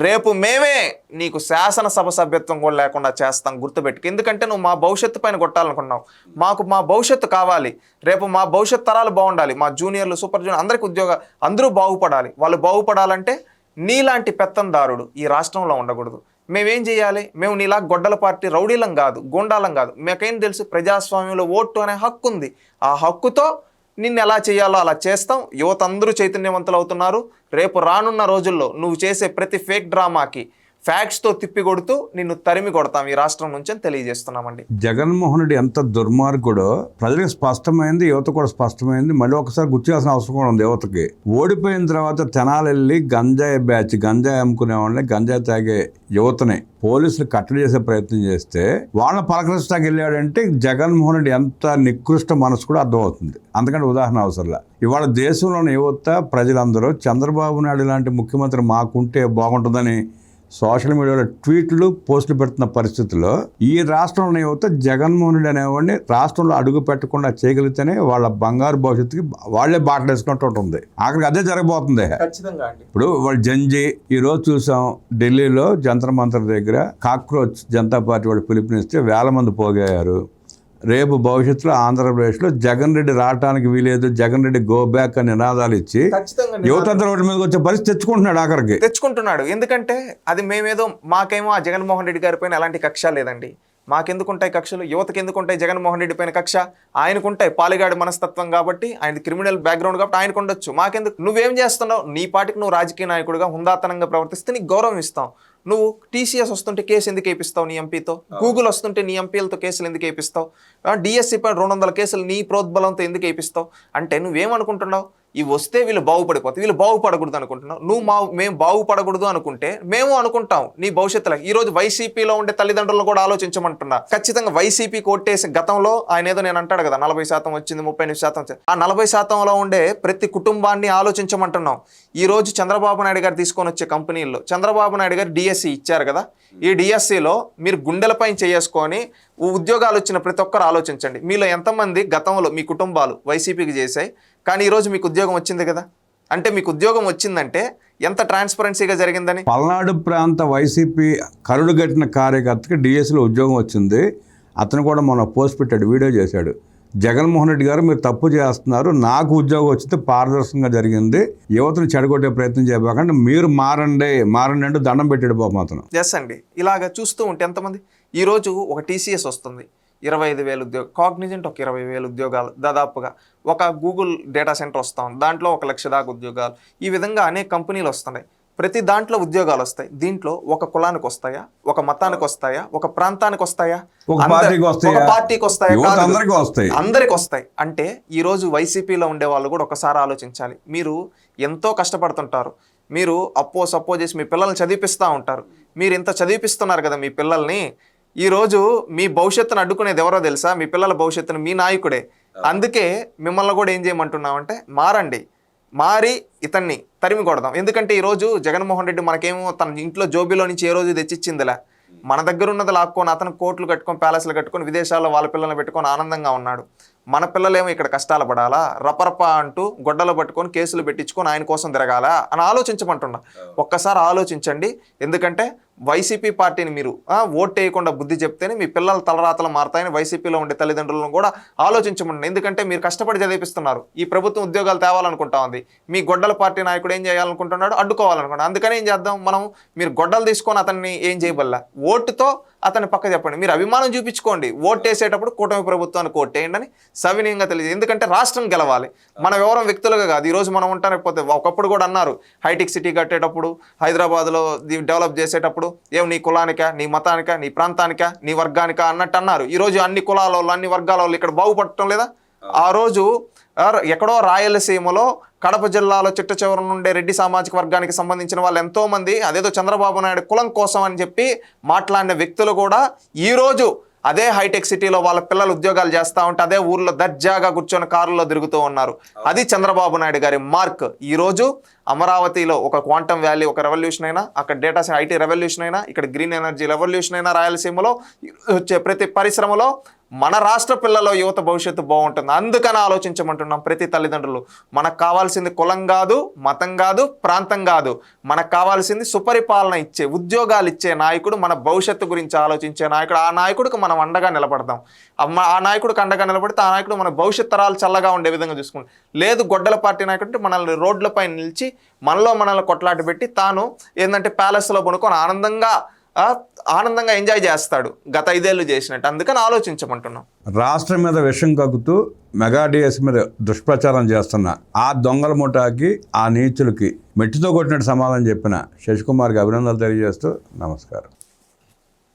రేపు మేమే నీకు శాసనసభ సభ్యత్వం కూడా లేకుండా చేస్తాం, గుర్తుపెట్టుకు. ఎందుకంటే నువ్వు మా భవిష్యత్తు పైన కొట్టాలనుకున్నావు. మాకు మా భవిష్యత్తు కావాలి, రేపు మా భవిష్యత్ తరాలు బాగుండాలి, మా జూనియర్లు సూపర్ జూనియర్ అందరికీ ఉద్యోగాలు, అందరూ బాగుపడాలి. వాళ్ళు బాగుపడాలంటే నీలాంటి పెత్తందారుడు ఈ రాష్ట్రంలో ఉండకూడదు. మేమేం చేయాలి? మేము నీలా గొడ్డల పార్టీ రౌడీలం కాదు, గోండాలం కాదు. మాకేం తెలుసు, ప్రజాస్వామ్యంలో ఓటు అనే హక్కు ఉంది. ఆ హక్కుతో నిన్ను ఎలా చేయాలో అలా చేస్తాం. యువత అందరూ చైతన్యవంతులు అవుతున్నారు. రేపు రానున్న రోజుల్లో నువ్వు చేసే ప్రతి ఫేక్ డ్రామాకి ఫ్యాక్ట్స్తో తిప్పి కొడుతూ నిన్ను తరిమి కొడతాం ఈ రాష్ట్రం నుంచి అని తెలియజేస్తున్నామండి. జగన్మోహన్ రెడ్డి ఎంత దుర్మార్గుడో ప్రజలకు స్పష్టమైంది, యువత కూడా స్పష్టమైంది. మళ్ళీ ఒకసారి గుర్తు చేయాల్సిన అవసరం కూడా ఉంది యువతకి. ఓడిపోయిన తర్వాత తెనాలి వెళ్ళి గంజాయి బ్యాచ్, గంజాయి అమ్ముకునే వాళ్ళని, గంజాయి తాగే యువతని పోలీసులు కట్టడి చేసే ప్రయత్నం చేస్తే వాళ్ళని పలకరించడానికి వెళ్ళాడంటే జగన్మోహన్ రెడ్డి ఎంత నికృష్ట మనసు కూడా అర్థమవుతుంది. అందుకంటే ఉదాహరణ అవసరంలా. ఇవాళ దేశంలోని యువత ప్రజలందరూ చంద్రబాబు నాయుడు లాంటి ముఖ్యమంత్రి మాకుంటే బాగుంటుందని సోషల్ మీడియాలో ట్వీట్లు, పోస్టులు పెడుతున్న పరిస్థితుల్లో ఈ రాష్ట్రంలో యువత జగన్మోహన్ రెడ్డి అనేవాడిని రాష్ట్రంలో అడుగు పెట్టకుండా చేయగలిగితేనే వాళ్ళ బంగారు భవిష్యత్తుకి వాళ్లే బాటలు వేసుకుంటూ ఉంటుంది. ఆఖరికి అదే జరగబోతుంది. ఖచ్చితంగా అండి. ఇప్పుడు వాళ్ళు జంజీ ఈ రోజు చూసాం, ఢిల్లీలో జంతర్ మంతర్ దగ్గర కాక్రోచ్ జనతా పార్టీ వాళ్ళు పిలుపునిస్తే వేల మంది పోగయ్యారు. రేపు భవిష్యత్తులో ఆంధ్రప్రదేశ్లో జగన్ రెడ్డి రావడానికి వీలేదు, జగన్ రెడ్డి గో బ్యాక్ అని నినాదాలు ఇచ్చి యువతంత్ర రోడ్డు మీదకి వచ్చే పరిస్థితి తెచ్చుకుంటున్నాడు. ఎందుకంటే అది మేమేదో మాకేమో ఆ జగన్మోహన్ రెడ్డి గారి పైన ఎలాంటి కక్ష లేదండి. మాకెందుకుంటాయి కక్షలు? యువతకి ఎందుకుంటాయి జగన్మోహన్ రెడ్డి పైన కక్ష? ఆయనకుంటాయి, పాలిగాడి మనస్తత్వం కాబట్టి, ఆయన క్రిమినల్ బ్యాక్గ్రౌండ్ కాబట్టి ఆయనకు ఉండొచ్చు. మాకెందుకు? నువ్వేం చేస్తున్నావు? నీ పాటికి నువ్వు రాజకీయ నాయకుడిగా హుందాతనంగా ప్రవర్తిస్తే నీకు గౌరవం ఇస్తాం. నువ్వు టీసీఎస్ వస్తుంటే కేసు ఎందుకు వేపిస్తావు నీ ఎంపీతో? గూగుల్ వస్తుంటే నీ ఎంపీలతో కేసులు ఎందుకు వేపిస్తావు? డిఎస్సి పైన 200 కేసులు నీ ప్రోద్బలంతో ఎందుకు వేపిస్తావు? అంటే నువ్వేమనుకుంటున్నావు? ఇవి వస్తే వీళ్ళు బాగుపడిపోతాయి, వీళ్ళు బాగుపడకూడదు అనుకుంటున్నావు. మేము బాగుపడకూడదు అనుకుంటే మేము అనుకుంటాం నీ భవిష్యత్తులో. ఈ రోజు వైసీపీలో ఉండే తల్లిదండ్రులను కూడా ఆలోచించమంటున్నా. ఖచ్చితంగా వైసీపీ కోట్టేసి గతంలో ఆయన ఏదో నేను అంటాడు కదా 40% వచ్చింది, 38% వచ్చింది. ఆ 40%లో ఉండే ప్రతి కుటుంబాన్ని ఆలోచించమంటున్నాం. ఈ రోజు చంద్రబాబు నాయుడు గారు తీసుకొని వచ్చే కంపెనీల్లో చంద్రబాబు నాయుడు గారు డిఎస్సి ఇచ్చారు కదా, ఈ డిఎస్సిలో మీరు గుండెలపై చేసుకొని ఉద్యోగాలు వచ్చిన ప్రతి ఒక్కరు ఆలోచించండి. మీలో ఎంతమంది గతంలో మీ కుటుంబాలు వైసీపీకి చేశాయి, కానీ ఈరోజు మీకు ఉద్యోగం వచ్చింది కదా? అంటే మీకు ఉద్యోగం వచ్చిందంటే ఎంత ట్రాన్స్పరెన్సీగా జరిగిందని. పల్నాడు ప్రాంత వైసీపీ కరుడు గట్టిన కార్యకర్తకి డిఎస్సిలో ఉద్యోగం వచ్చింది. అతను కూడా మొన్న పోస్ట్ పెట్టాడు, వీడియో చేశాడు. జగన్మోహన్ రెడ్డి గారు మీరు తప్పు చేస్తున్నారు, నాకు ఉద్యోగం వచ్చితే పారదర్శకంగా జరిగింది, యువతను చెడగొట్టే ప్రయత్నం చేయబోకండి, మీరు మారండి అంటూ దండం పెట్టాడు పాపం అతను. ఎస్ అండి. ఇలాగ చూస్తూ ఉంటే ఎంతమంది ఈరోజు ఒక టీసీఎస్ వస్తుంది, 25,000 ఉద్యోగాలు, కాగ్నిజెంట్ ఒక 20,000 ఉద్యోగాలు దాదాపుగా, ఒక గూగుల్ డేటా సెంటర్ వస్తాం, దాంట్లో 1,00,000 దాకా ఉద్యోగాలు, ఈ విధంగా అనేక కంపెనీలు వస్తున్నాయి. ప్రతి దాంట్లో ఉద్యోగాలు వస్తాయి. దీంట్లో ఒక కులానికి వస్తాయా, ఒక మతానికి వస్తాయా, ఒక ప్రాంతానికి వస్తాయా, ఒక పార్టీకి వస్తాయా? అందరికి వస్తాయి. అంటే ఈరోజు వైసీపీలో ఉండే వాళ్ళు కూడా ఒకసారి ఆలోచించాలి. మీరు ఎంతో కష్టపడుతుంటారు, మీరు సప్పో చేసి మీ పిల్లల్ని చదివిపిస్తూ ఉంటారు. మీరు ఇంత చదివిపిస్తున్నారు కదా మీ పిల్లల్ని, ఈరోజు మీ భవిష్యత్తును అడ్డుకునేది ఎవరో తెలుసా? మీ పిల్లల భవిష్యత్తును మీ నాయకుడే. అందుకే మిమ్మల్ని కూడా ఏం చేయమంటున్నామంటే మారండి, మారి ఇతన్ని తరిమి కొడదాం. ఎందుకంటే ఈరోజు జగన్మోహన్ రెడ్డి మనకేమో తన ఇంట్లో జోబీలో నుంచి ఏ రోజు తెచ్చిచ్చిందిలే, మన దగ్గర ఉన్నది లాక్కొని అతను కోట్లు కట్టుకొని ప్యాలెస్లు కట్టుకొని విదేశాల్లో వాళ్ళ పిల్లల్ని పెట్టుకొని ఆనందంగా ఉన్నాడు. మన పిల్లలేమో ఇక్కడ కష్టాలు పడాలా, రపరప అంటూ గొడ్డలు పట్టుకొని కేసులు పెట్టించుకొని ఆయన కోసం తిరగాలా అని ఆలోచించమంటున్నా. ఒక్కసారి ఆలోచించండి. ఎందుకంటే వైసీపీ పార్టీని మీరు ఓట్ వేయకుండా బుద్ధి చెప్తేనే మీ పిల్లల తలరాతలు మారుతాయని వైసీపీలో ఉండే తల్లిదండ్రులను కూడా ఆలోచించమండి. ఎందుకంటే మీరు కష్టపడి చదివిపిస్తున్నారు, ఈ ప్రభుత్వం ఉద్యోగాలు తేవాలనుకుంటా ఉంది, మీ గొడ్డల పార్టీ నాయకుడు ఏం చేయాలనుకుంటున్నాడు? అడ్డుకోవాలనుకుంటున్నాడు. అందుకని ఏం చేద్దాం మనం? మీరు గొడ్డలు తీసుకొని అతన్ని ఏం చేయబల్లా, ఓటుతో అతని పక్క చెప్పండి. మీరు అభిమానం చూపించుకోండి, ఓటేసేటప్పుడు కూటమి ప్రభుత్వానికి ఓటేయండి అని సవినీయంగా తెలియదు. ఎందుకంటే రాష్ట్రం గెలవాలి, మనం ఎవరం వ్యక్తులుగా కాదు. ఈరోజు మనం ఉంటానకపోతే ఒకప్పుడు కూడా అన్నారు హైటెక్ సిటీ కట్టేటప్పుడు, హైదరాబాద్లో డెవలప్ చేసేటప్పుడు ఏం నీ కులానికా, నీ మతానికా, నీ ప్రాంతానికా, నీ వర్గానికా అన్నట్టు అన్నారు. ఈరోజు అన్ని కులాల వాళ్ళు, అన్ని వర్గాల వాళ్ళు ఇక్కడ బాగుపడటం లేదా? ఆ రోజు ఎక్కడో రాయలసీమలో కడప జిల్లాలో చిట్ట చివరి నుండే రెడ్డి సామాజిక వర్గానికి సంబంధించిన వాళ్ళు ఎంతోమంది అదేదో చంద్రబాబు నాయుడు కులం కోసం అని చెప్పి మాట్లాడిన వ్యక్తులు కూడా ఈరోజు అదే హైటెక్ సిటీలో వాళ్ళ పిల్లలు ఉద్యోగాలు చేస్తూ ఉంటే అదే ఊర్లో దర్జాగా కూర్చొని కారుల్లో తిరుగుతూ ఉన్నారు. అది చంద్రబాబు నాయుడు గారి మార్క్. ఈరోజు అమరావతిలో ఒక క్వాంటమ్ వ్యాలీ, ఒక రెవల్యూషన్ అయినా, అక్కడ డేటా ఐటీ రెవల్యూషన్ అయినా, ఇక్కడ గ్రీన్ ఎనర్జీ రెవల్యూషన్ అయినా, రాయలసీమలో వచ్చే ప్రతి పరిశ్రమలో మన రాష్ట్ర పిల్లల యువత భవిష్యత్తు బాగుంటుంది. అందుకని ఆలోచించమంటున్నాం ప్రతి తల్లిదండ్రులు. మనకు కావాల్సింది కులం కాదు, మతం కాదు, ప్రాంతం కాదు. మనకు కావాల్సింది సుపరిపాలన ఇచ్చే, ఉద్యోగాలు ఇచ్చే నాయకుడు, మన భవిష్యత్తు గురించి ఆలోచించే నాయకుడు. ఆ నాయకుడికి మనం అండగా నిలబడతాం. ఆ నాయకుడికి అండగా నిలబడితే ఆ నాయకుడు మన భవిష్యత్ తరాలు చల్లగా ఉండే విధంగా చూసుకుంటాం. లేదు గొడ్డల పార్టీ నాయకుడు మనల్ని రోడ్లపై నిలిచి మనల్ని కొట్లాట పెట్టి తాను ఏంటంటే ప్యాలెస్లో కొనుక్కొని ఆనందంగా ఎంజాయ్ చేస్తాడు, గత 5 ఏళ్ళు చేసినట్టు. అందుకని ఆలోచించమంటున్నాం. రాష్ట్రం మీద విషం కక్కుతూ మెగా డిఎస్ మీద దుష్ప్రచారం చేస్తున్న ఆ దొంగల ముఠాకి, ఆ నీచులకి మెట్టితో కొట్టినట్టు సమాధానం చెప్పిన శశికుమార్కి అభినందనలు తెలియజేస్తూ నమస్కారం.